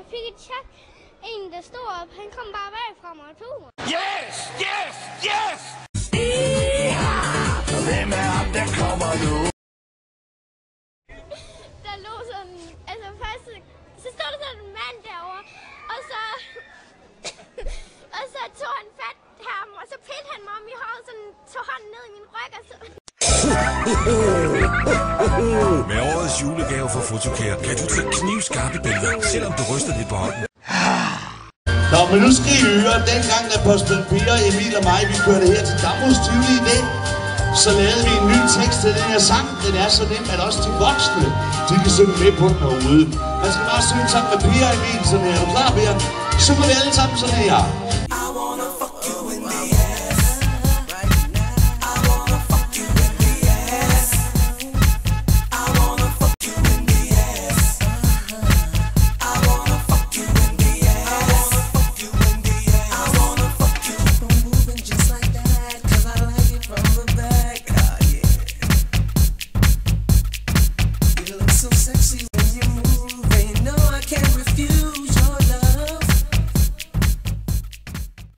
jeg fik et chak. En, der stod op, han kom bare bagfra mig og tog mig. Yes, yes, yes! Hvem er ham, der kommer nu? Der lå sådan, altså først, så stod der sådan en mand derovre, og så tog han fat ham, og så pillede han mig om i håret, sådan tog hånden ned i min ryg, og så... Med årets julegave fra Photocare kan du tage knivskarpe billeder, selvom du ryster lidt på hånden. Nå, men nu skal I høre, dengang Apostel Peter, Emil og mig, vi kørte her til Damhus Tivoli i dag, så lavede vi en ny tekst til den her sang. Den er så nem, at også de voksne, de kan synge med på den herude. Man skal bare synge sammen med Peter og Emil, sådan her. Er du klar, Peter? Så må vi alle sammen sådan her. So sexy.